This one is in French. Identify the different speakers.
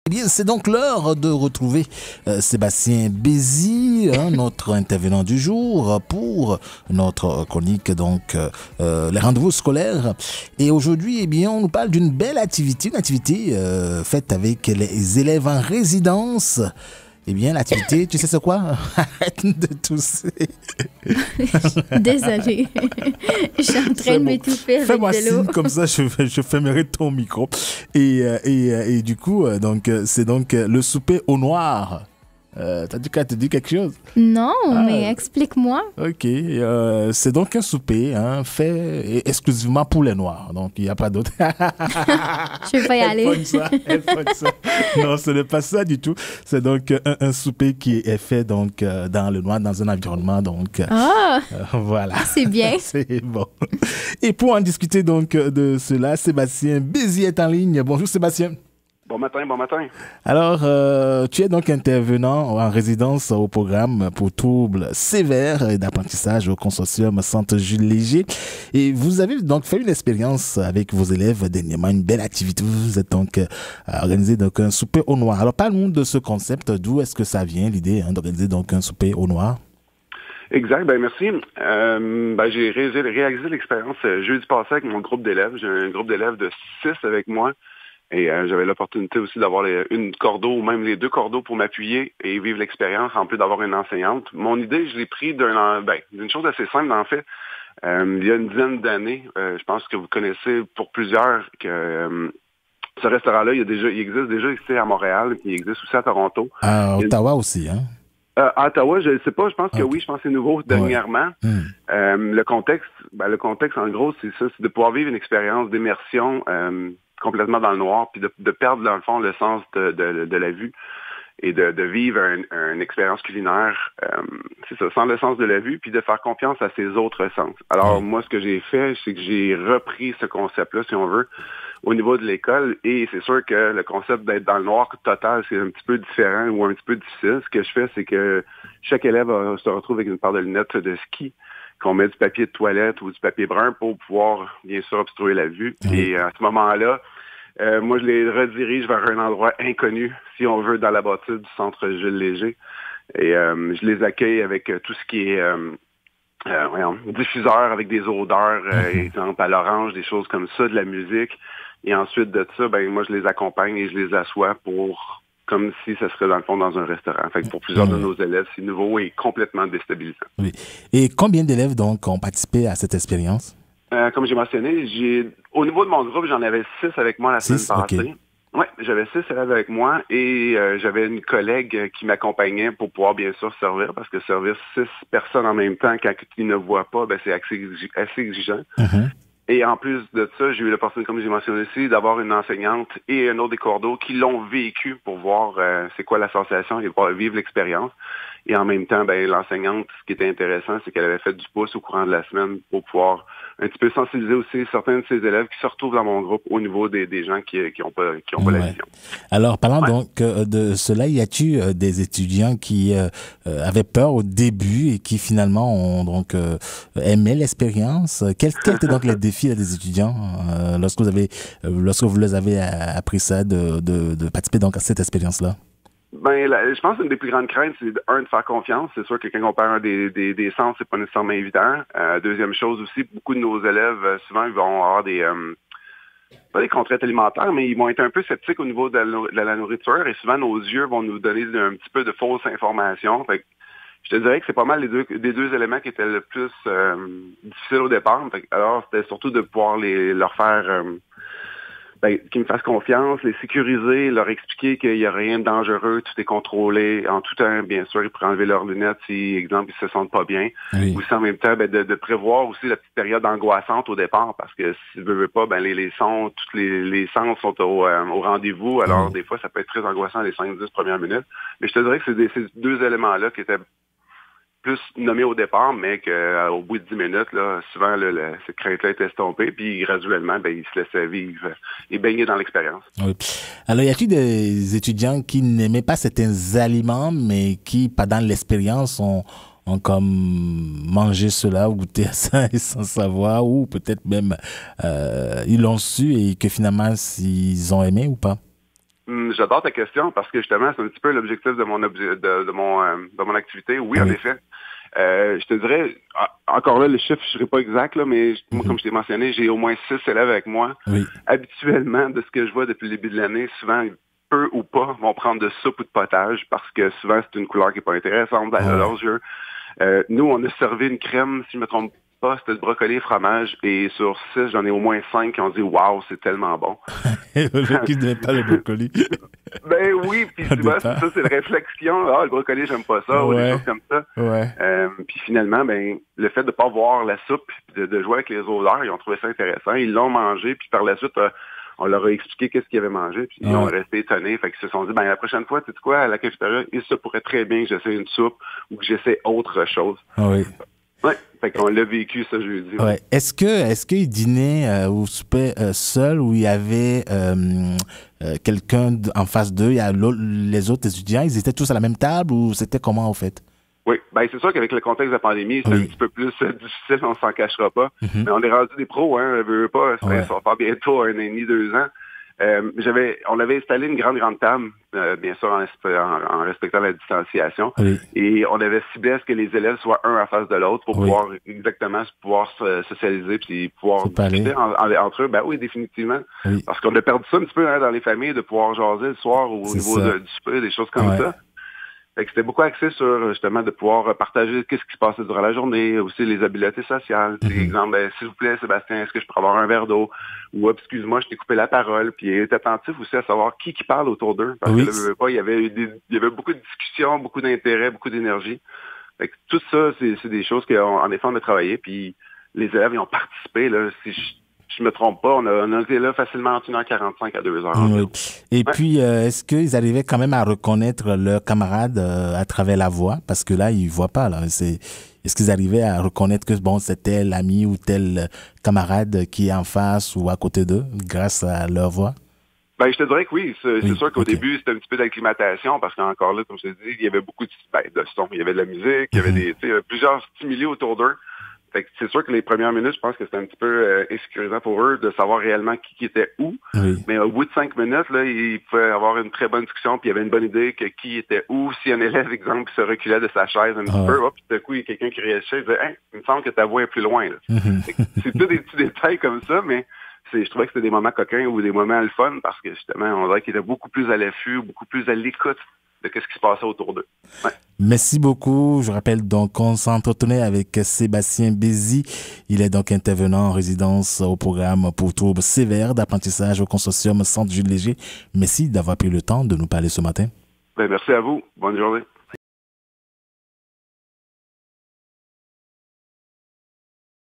Speaker 1: Eh bien, c'est donc l'heure de retrouver Sébastien Bézi, notre intervenant du jour, pour notre chronique, donc les rendez-vous scolaires. Et aujourd'hui, eh bien, on nous parle d'une belle activité, une activité faite avec les élèves en résidence. Eh bien, l'activité, tu sais c'est quoi? Arrête de tousser.
Speaker 2: Désolée. Je suis en train de m'étouffer avec
Speaker 1: Fais-moi
Speaker 2: de l'eau.
Speaker 1: signe, comme ça je fermerai ton micro. Et du coup, donc, c'est donc le souper au noir. T'as dit qu'elle te dit quelque chose?
Speaker 2: Non, mais explique-moi.
Speaker 1: Ok, c'est donc un souper fait exclusivement pour les Noirs. Donc, il n'y a pas d'autre.
Speaker 2: Je vais pas y aller.
Speaker 1: Elle pogne ça. Non, ce n'est pas ça du tout. C'est donc un souper qui est fait donc, dans le noir, dans un environnement. Donc,
Speaker 2: Ah,
Speaker 1: voilà.
Speaker 2: c'est bien.
Speaker 1: C'est bon. Et pour en discuter donc de cela, Sébastien Bézi est en ligne. Bonjour Sébastien.
Speaker 3: Bon matin, bon matin.
Speaker 1: Alors, tu es donc intervenant en résidence au programme pour troubles sévères d'apprentissage au consortium Centre Jules Léger. Et vous avez donc fait une expérience avec vos élèves dernièrement, une belle activité. Vous êtes donc organisé donc un souper au noir. Alors, parle-nous de ce concept. D'où est-ce que ça vient, l'idée d'organiser donc un souper au noir?
Speaker 3: Exact, ben merci. J'ai réalisé l'expérience jeudi passé avec mon groupe d'élèves. J'ai un groupe d'élèves de 6 avec moi. Et j'avais l'opportunité aussi d'avoir une cordeau ou même les deux cordeaux pour m'appuyer et vivre l'expérience en plus d'avoir une enseignante. Mon idée, je l'ai pris d'une chose assez simple en fait. Il y a une dizaine d'années, je pense que vous connaissez pour plusieurs que ce restaurant-là, il existe déjà ici à Montréal, il existe aussi à Toronto.
Speaker 1: À Ottawa aussi, hein?
Speaker 3: À Ottawa, je ne sais pas, je pense que
Speaker 1: Okay.
Speaker 3: oui, je pense que c'est nouveau dernièrement. Le contexte en gros, c'est ça, c'est de pouvoir vivre une expérience d'immersion complètement dans le noir, puis de perdre dans le fond le sens de la vue et de vivre une expérience culinaire, c'est ça, sans le sens de la vue, puis de faire confiance à ses autres sens. Alors moi, ce que j'ai fait, c'est que j'ai repris ce concept-là, si on veut, au niveau de l'école, et c'est sûr que le concept d'être dans le noir total, c'est un petit peu différent ou un petit peu difficile. Ce que je fais, c'est que chaque élève se retrouve avec une paire de lunettes de ski, qu'on met du papier de toilette ou du papier brun pour pouvoir, bien sûr, obstruer la vue. Et à ce moment-là, moi, je les redirige vers un endroit inconnu, si on veut, dans la bâtisse du Centre Jules Léger. Et je les accueille avec tout ce qui est diffuseur, avec des odeurs, exemple à l'orange, des choses comme ça, de la musique. Et ensuite de ça, moi, je les accompagne et je les assois comme si ça serait dans le fond dans un restaurant. Fait que pour plusieurs de nos élèves, c'est nouveau et complètement déstabilisant.
Speaker 1: Oui. Et combien d'élèves donc ont participé à cette expérience?
Speaker 3: Comme j'ai mentionné, au niveau de mon groupe, j'en avais 6 avec moi la semaine passée. Okay. Oui, j'avais 6 élèves avec moi et j'avais une collègue qui m'accompagnait pour pouvoir bien sûr servir, parce que servir 6 personnes en même temps quand ils ne voient pas, c'est assez exigeant. Et en plus de ça, j'ai eu l'opportunité, comme j'ai mentionné aussi, d'avoir une enseignante et un autre des cordeaux qui l'ont vécu pour voir c'est quoi la sensation et pouvoir vivre l'expérience. Et en même temps, l'enseignante, ce qui était intéressant, c'est qu'elle avait fait du pouce au courant de la semaine pour pouvoir un petit peu sensibiliser aussi certains de ses élèves qui se retrouvent dans mon groupe au niveau des gens qui ont pas la vision.
Speaker 1: Alors, parlant donc de cela, y a-tu des étudiants qui avaient peur au début et qui finalement ont donc aimé l'expérience? Quels étaient donc les défis des étudiants lorsque vous les avez appris ça, de participer donc à cette expérience-là?
Speaker 3: Je pense qu'une des plus grandes craintes, c'est de faire confiance. C'est sûr que quand on perd des sens, c'est pas nécessairement évident. Deuxième chose aussi, beaucoup de nos élèves, souvent, ils vont avoir pas des contraintes alimentaires, mais ils vont être un peu sceptiques au niveau de la nourriture, et souvent nos yeux vont nous donner un petit peu de fausses informations. Fait que je te dirais que c'est pas mal des deux éléments qui étaient le plus difficiles au départ. Alors, c'était surtout de pouvoir leur faire qu'ils me fassent confiance, les sécuriser, leur expliquer qu'il n'y a rien de dangereux, tout est contrôlé. En tout temps, bien sûr, ils pourraient enlever leurs lunettes si, exemple, ils se sentent pas bien. Oui. Ou si en même temps, de prévoir aussi la petite période angoissante au départ, parce que si tu veux pas, les sons, tous les sens sont au rendez-vous. Alors, des fois, ça peut être très angoissant les 5-10 premières minutes. Mais je te dirais que c'est ces deux éléments-là qui étaient plus nommé au départ, mais qu'au bout de 10 minutes, là, souvent, cette crainte-là est estompée, puis graduellement, ils se laissaient vivre et baigner dans l'expérience.
Speaker 1: Oui. Alors, y a-t-il des étudiants qui n'aimaient pas certains aliments, mais qui, pendant l'expérience, ont comme mangé cela ou goûté à ça et sans savoir, ou peut-être même ils l'ont su et que finalement, ils ont aimé ou pas?
Speaker 3: J'adore ta question parce que justement, c'est un petit peu l'objectif de mon activité. Oui, en effet. Je te dirais, encore là, le chiffre, je ne serai pas exact, là, mais moi, comme je t'ai mentionné, j'ai au moins 6 élèves avec moi.
Speaker 1: Oui.
Speaker 3: Habituellement, de ce que je vois depuis le début de l'année, souvent, peu ou pas vont prendre de soupe ou de potage parce que souvent, c'est une couleur qui n'est pas intéressante à leurs yeux. Nous, on a servi une crème, si je me trompe pas, c'était de brocoli et fromage. Et sur 6, j'en ai au moins 5 qui ont dit « Wow, c'est tellement bon! »
Speaker 1: Qui n'aime pas le brocoli.
Speaker 3: Ben oui, puis souvent, ça, c'est la réflexion. Ah, le brocoli, j'aime pas ça, ou des choses comme ça. Puis finalement, ben, le fait de pas voir la soupe, de jouer avec les odeurs, ils ont trouvé ça intéressant. Ils l'ont mangé, puis par la suite, on leur a expliqué qu'est-ce qu'ils avaient mangé, puis ils ont resté étonnés. Fait qu'ils se sont dit, ben la prochaine fois, tu sais quoi, à la cafétéria, il se pourrait très bien que j'essaie une soupe ou que j'essaie autre chose.
Speaker 1: Oui.
Speaker 3: Oui, fait qu'on l'a vécu ce jeudi.
Speaker 1: Ouais. Est-ce qu'il dînait ou soupait seul ou il y avait quelqu'un en face d'eux, les autres étudiants, ils étaient tous à la même table ou c'était comment en fait?
Speaker 3: Oui, ben c'est sûr qu'avec le contexte de la pandémie, c'est un petit peu plus difficile, on s'en cachera pas. Mais on est rendu des pros, hein, veut pas, ça va faire bientôt 1 an et demi, 2 ans. On avait installé une grande table, bien sûr en respectant la distanciation, et on avait ciblé à ce que les élèves soient un en face de l'autre pour pouvoir socialiser puis pouvoir discuter entre eux. Ben oui, définitivement. Parce qu'on a perdu ça un petit peu dans les familles, de pouvoir jaser le soir au niveau du souper, des choses comme ça. Fait que c'était beaucoup axé sur, justement, de pouvoir partager qu'est-ce qui se passait durant la journée, aussi les habiletés sociales. Par exemple, ben, s'il vous plaît, Sébastien, est-ce que je pourrais avoir un verre d'eau? Ou, excuse-moi, je t'ai coupé la parole. Puis, il est attentif aussi à savoir qui parle autour d'eux. Parce que là, il y avait beaucoup de discussions, beaucoup d'intérêt, beaucoup d'énergie. Fait que tout ça, c'est des choses qu'en effet, on a travaillé. Puis, les élèves, ils ont participé, là. Si je me trompe pas, on a été là facilement entre 1h45 à 2h.
Speaker 1: Et puis, est-ce qu'ils arrivaient quand même à reconnaître leurs camarades à travers la voix? Parce que là, ils ne voient pas. Là. Est-ce qu'ils arrivaient à reconnaître que bon, c'était l'ami ou tel camarade qui est en face ou à côté d'eux grâce à leur voix?
Speaker 3: Ben, je te dirais que oui. C'est sûr qu'au début, c'était un petit peu d'acclimatation parce qu'encore là, comme je te dis, il y avait beaucoup de sons. Il y avait de la musique, il y avait plusieurs stimuli autour d'eux. Fait que c'est sûr que les premières minutes, je pense que c'était un petit peu insécurisant pour eux de savoir réellement qui était où. Mais au bout de 5 minutes, là, ils pouvaient avoir une très bonne discussion, puis il y avait une bonne idée que qui était où. Si un élève, exemple, se reculait de sa chaise un petit peu, puis tout à coup, il y a quelqu'un qui réagissait, il disait hey, il me semble que ta voix est plus loin. C'est tous des petits détails comme ça, mais je trouvais que c'était des moments coquins ou des moments le fun parce que justement, on dirait qu'ils étaient beaucoup plus à l'affût, beaucoup plus à l'écoute de ce qui se passait autour d'eux.
Speaker 1: Merci beaucoup. Je rappelle donc qu'on s'entretenait avec Sébastien Bézi. Il est donc intervenant en résidence au programme pour troubles sévères d'apprentissage au consortium Centre Jules Léger. Merci d'avoir pris le temps de nous parler ce matin.
Speaker 3: Merci à vous. Bonne journée.